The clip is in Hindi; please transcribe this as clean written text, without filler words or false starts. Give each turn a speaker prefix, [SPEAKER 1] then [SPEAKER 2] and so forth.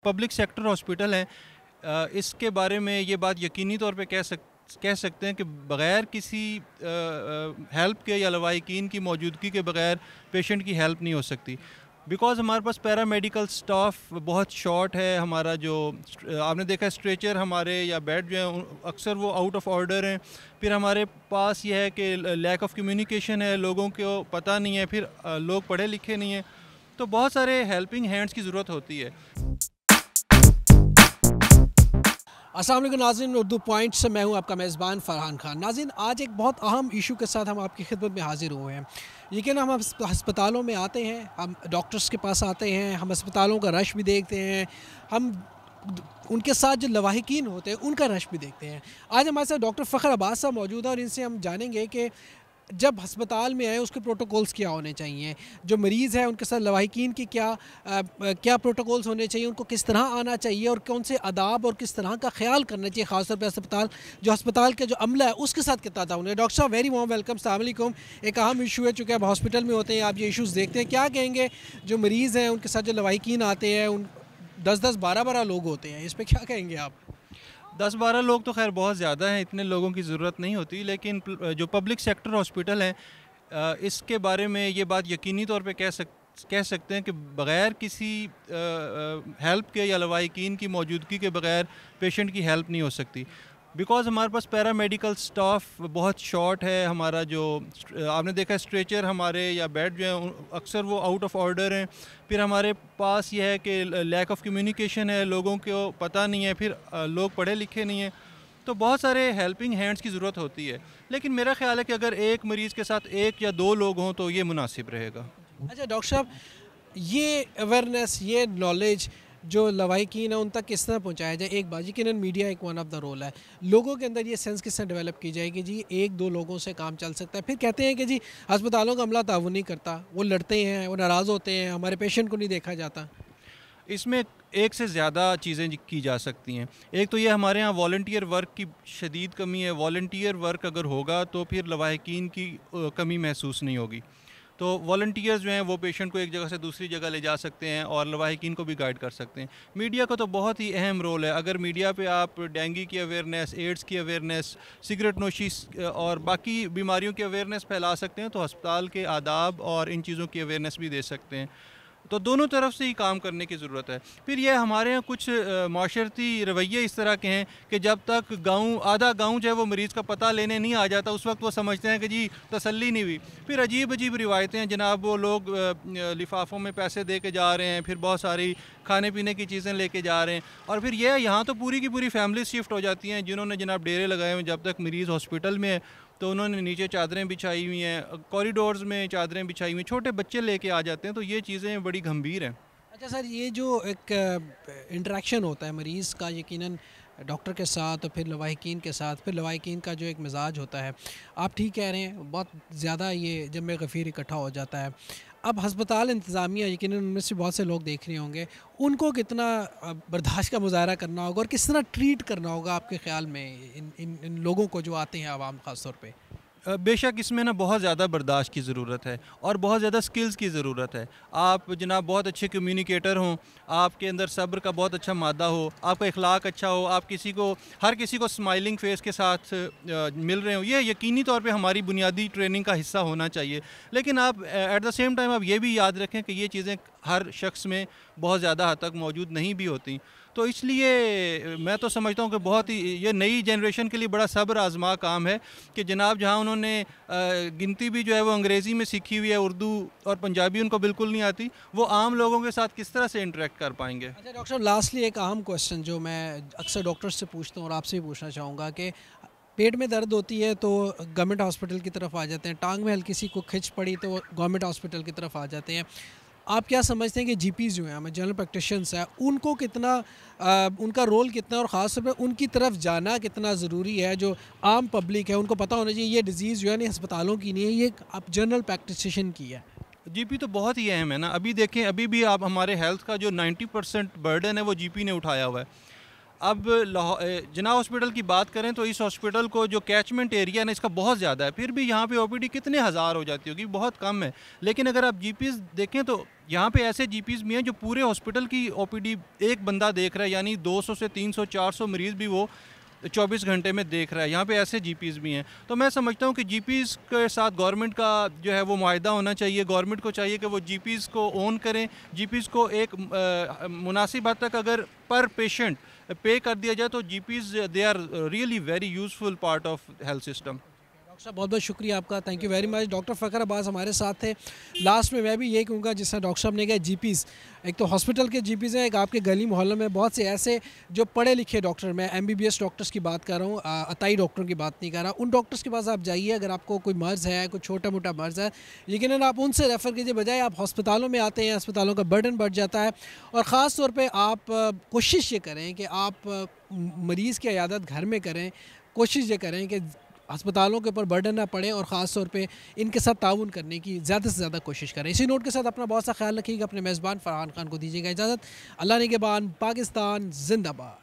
[SPEAKER 1] पब्लिक सेक्टर हॉस्पिटल हैं, इसके बारे में ये बात यकीनी तौर पे कह सकते हैं कि बग़ैर किसी हेल्प के या लवाहिकीन की मौजूदगी के बग़ैर पेशेंट की हेल्प नहीं हो सकती। बिकॉज़ हमारे पास पैरामेडिकल स्टाफ बहुत शॉर्ट है। हमारा जो आपने देखा स्ट्रेचर हमारे या बेड जो है अक्सर वो आउट ऑफ ऑर्डर हैं। फिर हमारे पास ये है कि लैक ऑफ कम्युनिकेशन है, लोगों को पता नहीं है, फिर लोग पढ़े लिखे नहीं हैं, तो बहुत सारे हेल्पिंग हैंड्स की ज़रूरत होती है।
[SPEAKER 2] अस्सलाम वालेकुम नाज़रीन, उर्दू पॉइंट से मैं हूं आपका मेज़बान फ़रहान खान। नाज़रीन, आज एक बहुत अहम इशू के साथ हम आपकी खिदमत में हाज़िर हुए हैं। यकीन हम अस्पतालों में आते हैं, हम डॉक्टर्स के पास आते हैं, हम अस्पतालों का रश भी देखते हैं, हम उनके साथ जो लवाहिकीन होते हैं उनका रश भी देखते हैं। आज हमारे साथ डॉक्टर फ़खर अब्बास साहब मौजूद हैं और इनसे हम जानेंगे कि जब अस्पताल में आए उसके प्रोटोकॉल्स क्या होने चाहिए, जो मरीज़ है उनके साथ लवाहिकीन की क्या प्रोटोकॉल्स होने चाहिए, उनको किस तरह आना चाहिए और कौन से आदाब और किस तरह का ख्याल करना चाहिए, ख़ासतौर पर अस्पताल का जो अमला है उसके साथ कितना ताउन है। डॉक्टर साहब, वेरी वार्म वेलकम। अस्सलाम वालेकुम। एक अहम इशू है, चूँकि आप हॉस्पिटल में होते हैं, आप ये इशूज़ देखते हैं, क्या कहेंगे जो मरीज़ हैं उनके साथ जो लवाहिकीन आते हैं, उन 10-10 12-12 लोग होते हैं, इस पर क्या कहेंगे आप?
[SPEAKER 1] 10-12 लोग तो खैर बहुत ज़्यादा हैं, इतने लोगों की ज़रूरत नहीं होती, लेकिन जो पब्लिक सेक्टर हॉस्पिटल हैं, इसके बारे में ये बात यकीनी तौर पे कह सकते हैं कि बग़ैर किसी हेल्प के या लवाहिकीन की मौजूदगी के बग़ैर पेशेंट की हेल्प नहीं हो सकती। बिकॉज़ हमारे पास पैरामेडिकल स्टाफ बहुत शॉर्ट है। हमारा जो आपने देखा स्ट्रेचर हमारे या बेड जो है अक्सर वो आउट ऑफ ऑर्डर हैं। फिर हमारे पास ये है कि लैक ऑफ कम्युनिकेशन है, लोगों को पता नहीं है, फिर लोग पढ़े लिखे नहीं हैं, तो बहुत सारे हेल्पिंग हैंड्स की ज़रूरत होती है। लेकिन मेरा ख़्याल है कि अगर एक मरीज़ के साथ 1 या 2 लोग हों तो ये मुनासिब रहेगा।
[SPEAKER 2] अच्छा डॉक्टर साहब, ये अवेयरनेस, ये नॉलेज जो लवाहिकीन है उन तक किस तरह पहुंचाया जाए? एक बाजी कि मीडिया एक वन ऑफ द रोल है, लोगों के अंदर ये सेंस किस तरह डेवलप की जाए कि जी 1-2 लोगों से काम चल सकता है। फिर कहते हैं कि जी अस्पतालों का अमला ताउन नहीं करता, वो लड़ते हैं, वो नाराज़ होते हैं, हमारे पेशेंट को नहीं देखा जाता।
[SPEAKER 1] इसमें एक से ज़्यादा चीज़ें की जा सकती हैं। एक तो ये हमारे यहाँ वॉलंटियर वर्क की शदीद कमी है। वॉलंटियर वर्क अगर होगा तो फिर लवाहिकीन की कमी महसूस नहीं होगी। तो वॉलंटियर्स जो हैं वो पेशेंट को एक जगह से दूसरी जगह ले जा सकते हैं और लवाहिकीन को भी गाइड कर सकते हैं। मीडिया का तो बहुत ही अहम रोल है। अगर मीडिया पे आप डेंगू की अवेयरनेस, एड्स की अवेयरनेस, सिगरेट नोशी और बाकी बीमारियों की अवेयरनेस फैला सकते हैं, तो अस्पताल के आदाब और इन चीज़ों की अवेयरनेस भी दे सकते हैं। तो दोनों तरफ से ही काम करने की ज़रूरत है। फिर यह हमारे यहाँ कुछ माशरती रवैये इस तरह के हैं कि जब तक आधा गाँव जो है वो मरीज़ का पता लेने नहीं आ जाता, उस वक्त वो समझते हैं कि जी तसल्ली नहीं हुई। फिर अजीब अजीब रिवायतें हैं जनाब, वो लोग लिफाफों में पैसे दे के जा रहे हैं, फिर बहुत सारी खाने पीने की चीज़ें लेके जा रहे हैं, और फिर यह यहाँ तो पूरी की पूरी फैमिली शिफ्ट हो जाती हैं जिन्होंने जनाब डेरे लगाए हुए। जब तक मरीज़ हॉस्पिटल में है तो उन्होंने नीचे चादरें बिछाई हुई हैं, कॉरिडोर्स में चादरें बिछाई हुई हैं, छोटे बच्चे लेके आ जाते हैं, तो ये चीज़ें बड़ी गंभीर हैं।
[SPEAKER 2] अच्छा सर, ये जो एक इंटरेक्शन होता है मरीज़ का यकीनन डॉक्टर के साथ और फिर लवाहिकीन के साथ, फिर लवाहिकीन का जो एक मिजाज होता है, आप ठीक कह रहे हैं, बहुत ज़्यादा ये जम गफ़ीर इकट्ठा हो जाता है। अब हस्पताल इंतज़ामिया यकीनन उनमें से बहुत से लोग देख रहे होंगे, उनको कितना बर्दाश्त का मुज़ाहरा करना होगा और किस तरह ट्रीट करना होगा आपके ख़्याल में इन लोगों को जो आते हैं आवाम ख़ास तौर पे?
[SPEAKER 1] बेशक इसमें ना बहुत ज़्यादा बर्दाश्त की ज़रूरत है और बहुत ज़्यादा स्किल्स की ज़रूरत है। आप जनाब बहुत अच्छे कम्युनिकेटर हों, आपके अंदर सब्र का बहुत अच्छा मादा हो, आपका इखलाक अच्छा हो, आप हर किसी को स्माइलिंग फेस के साथ मिल रहे हो, ये यकीनी तौर पे हमारी बुनियादी ट्रेनिंग का हिस्सा होना चाहिए। लेकिन आप एट द सेम टाइम आप ये भी याद रखें कि ये चीज़ें हर शख्स में बहुत ज़्यादा हद तक मौजूद नहीं भी होती। तो इसलिए मैं तो समझता हूँ कि बहुत ही ये नई जनरेशन के लिए बड़ा सब्र आज़मा काम है कि जनाब जहाँ उन्होंने गिनती भी जो है वो अंग्रेज़ी में सीखी हुई है, उर्दू और पंजाबी उनको बिल्कुल नहीं आती, वो आम लोगों के साथ किस तरह से इंटरेक्ट कर पाएंगे।
[SPEAKER 2] अच्छा डॉक्टर साहब, लास्टली एक अहम क्वेश्चन जो मैं अक्सर डॉक्टर्स से पूछता हूँ और आपसे भी पूछना चाहूँगा कि पेट में दर्द होती है तो गवर्नमेंट हॉस्पिटल की तरफ आ जाते हैं, टांग में हल्की सी को खिंच पड़ी तो गवर्नमेंट हॉस्पिटल की तरफ आ जाते हैं। आप क्या समझते हैं कि जीपीज़ जो हैं, हमें जनरल प्रैक्टिशनर्स हैं, उनको कितना उनका रोल कितना और ख़ास तौर पे उनकी तरफ जाना कितना ज़रूरी है? जो आम पब्लिक है उनको पता होना चाहिए ये डिज़ीज़ जो है नहीं अस्पतालों की नहीं है, ये आप जनरल प्रैक्टिशन की है।
[SPEAKER 1] जीपी तो बहुत ही अहम है ना। अभी देखें, अभी भी आप हमारे हेल्थ का जो 90% बर्डन है वो जीपी ने उठाया हुआ है। अब जिन्ना हॉस्पिटल की बात करें तो इस हॉस्पिटल को जो कैचमेंट एरिया है ना इसका बहुत ज़्यादा है, फिर भी यहाँ पे ओपीडी कितने हज़ार हो जाती होगी, बहुत कम है। लेकिन अगर आप जीपीज़ देखें तो यहाँ पे ऐसे जीपीज़ भी हैं जो पूरे हॉस्पिटल की ओपीडी एक बंदा देख रहा है, यानी 200 से 300 400 मरीज़ भी वो 24 घंटे में देख रहा है। यहाँ पे ऐसे जीपीज़ भी हैं। तो मैं समझता हूँ कि जीपीज़ के साथ गवर्नमेंट का जो है वो मुआहदा होना चाहिए। गवर्नमेंट को चाहिए कि वो जीपीज़ को ओन करें, जीपीज़ को एक मुनासिब हद तक अगर पर पेशेंट पे कर दिया जाए तो जीपीज़ दे are really very useful part of health system.
[SPEAKER 2] Doctor साहब बहुत बहुत शुक्रिया आपका, thank you very much. Doctor Fakhar Abbas हमारे साथ थे। लास्ट में मैं भी यही कहूँगा, जिस तरह डॉक्टर साहब ने कहा जीपीज़, एक तो हॉस्पिटल के जीपीज़ हैं, एक आपके गली मोहल्ले में बहुत से ऐसे जो पढ़े लिखे डॉक्टर, मैं एमबीबीएस डॉक्टर्स की बात कर रहा हूँ, अताई डॉक्टरों की बात नहीं कर रहा। उन डॉक्टर्स के पास आप जाइए, अगर आपको कोई मर्ज़ है, कोई छोटा मोटा मर्ज़ है, लेकिन आप उनसे रेफ़र कीजिए, बजाय आप हस्पतालों में आते हैं, अस्पतालों का बर्डन बढ़ जाता है। और ख़ास तौर पर आप कोशिश ये करें कि आप मरीज़ की इयादत घर में करें। कोशिश ये करें कि अस्पतालों के ऊपर बर्डन ना पड़े और ख़ास तौर पे इनके साथ ताउन करने की ज़्यादा से ज़्यादा कोशिश करें। इसी नोट के साथ अपना बहुत सा ख्याल रखिएगा। अपने मेज़बान फरहान खान को दीजिएगा इजाज़त। अल्लाह निगहबान। पाकिस्तान जिंदाबाद।